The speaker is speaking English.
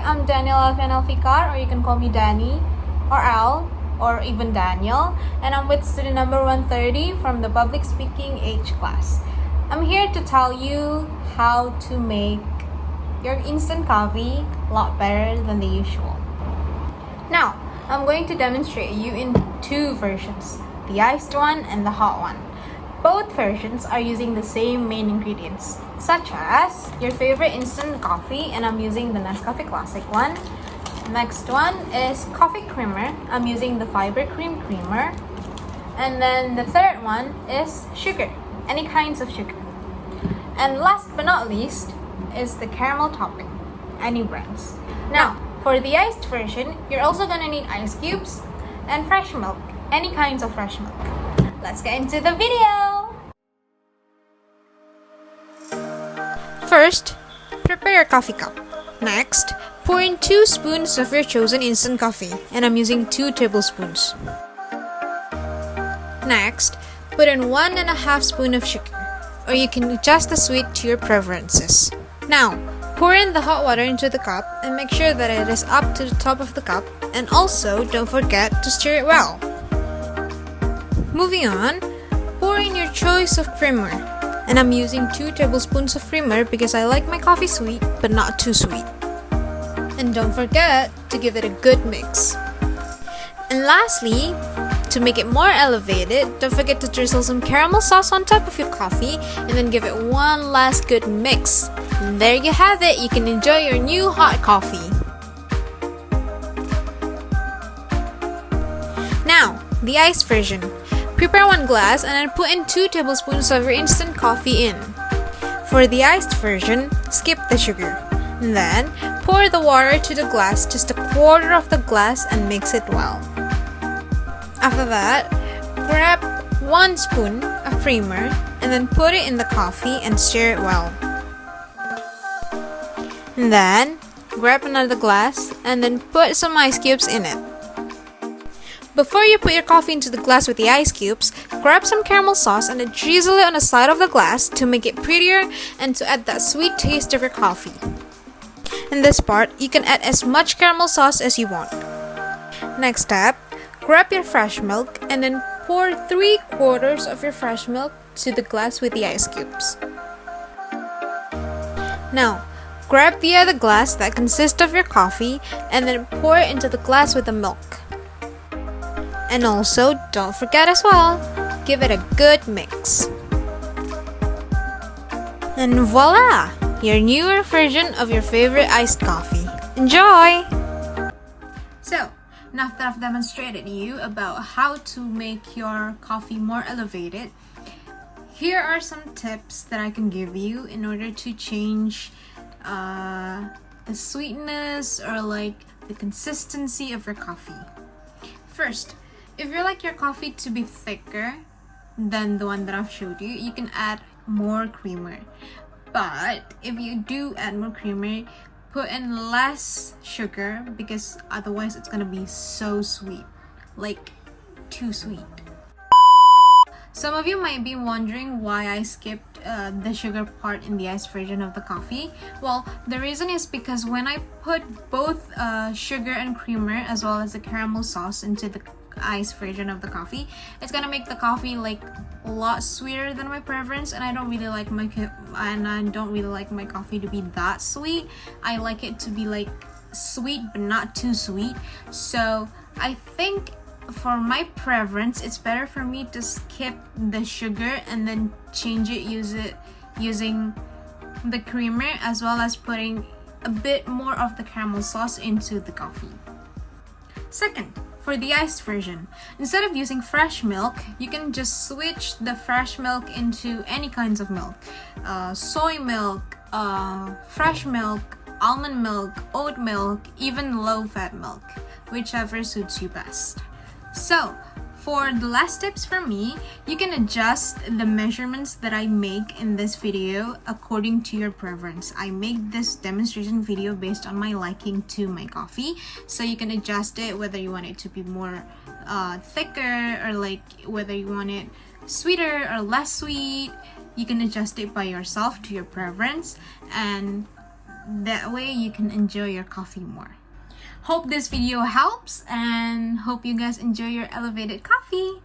I'm Danielle Elfien Elfikar, or you can call me Danny, or Al, or even Daniel, and I'm with student number 130 from the public speaking H class. I'm here to tell you how to make your instant coffee a lot better than the usual. Now, I'm going to demonstrate you in two versions, the iced one and the hot one. Both versions are using the same main ingredients, such as your favorite instant coffee, and I'm using the Nescafe Classic one. Next one is coffee creamer. I'm using the Fiber Cream Creamer. And then the third one is sugar, any kinds of sugar. And last but not least is the caramel topping, any brands. Now, for the iced version, you're also gonna need ice cubes and fresh milk, any kinds of fresh milk. Let's get into the video! First, prepare your coffee cup. Next, pour in 2 spoons of your chosen instant coffee, and I'm using 2 tablespoons. Next, put in 1.5 spoons of sugar, or you can adjust the sweet to your preferences. Now, pour in the hot water into the cup and make sure that it is up to the top of the cup, and also don't forget to stir it well. Moving on, pour in your choice of creamer, and I'm using 2 tablespoons of creamer because I like my coffee sweet but not too sweet. And don't forget to give it a good mix. And lastly, to make it more elevated, don't forget to drizzle some caramel sauce on top of your coffee and then give it one last good mix. And there you have it, you can enjoy your new hot coffee. Now, the iced version. Prepare 1 glass and then put in 2 tablespoons of your instant coffee in. For the iced version, skip the sugar. And then, pour the water to the glass, just 1/4 of the glass, and mix it well. After that, grab 1 spoon of creamer and then put it in the coffee and stir it well. And then, grab another glass and then put some ice cubes in it. Before you put your coffee into the glass with the ice cubes, grab some caramel sauce and then drizzle it on the side of the glass to make it prettier and to add that sweet taste of your coffee. In this part, you can add as much caramel sauce as you want. Next step, grab your fresh milk and then pour 3/4 of your fresh milk to the glass with the ice cubes. Now, grab the other glass that consists of your coffee and then pour it into the glass with the milk. And also, don't forget as well, give it a good mix. And voila! Your newer version of your favorite iced coffee. Enjoy! So, now that I've demonstrated you about how to make your coffee more elevated, here are some tips that I can give you in order to change the sweetness or like the consistency of your coffee. First, if you like your coffee to be thicker than the one that I've showed you, you can add more creamer. But if you do add more creamer, put in less sugar because otherwise it's gonna be so sweet, like too sweet. Some of you might be wondering why I skipped the sugar part in the iced version of the coffee. Well, the reason is because when I put both sugar and creamer as well as the caramel sauce into the iced version of the coffee, it's gonna make the coffee like a lot sweeter than my preference, and I don't really like my coffee to be that sweet. I like it to be like sweet but not too sweet. So I think for my preference, it's better for me to skip the sugar and then change it using the creamer as well as putting a bit more of the caramel sauce into the coffee. Second, for the iced version, instead of using fresh milk, you can just switch the fresh milk into any kinds of milk. Soy milk, fresh milk, almond milk, oat milk, even low-fat milk, whichever suits you best. So, for the last tips from me, you can adjust the measurements that I make in this video according to your preference. I make this demonstration video based on my liking to my coffee, so you can adjust it whether you want it to be more thicker or like whether you want it sweeter or less sweet. You can adjust it by yourself to your preference, and That way you can enjoy your coffee more. Hope this video helps and hope you guys enjoy your elevated coffee.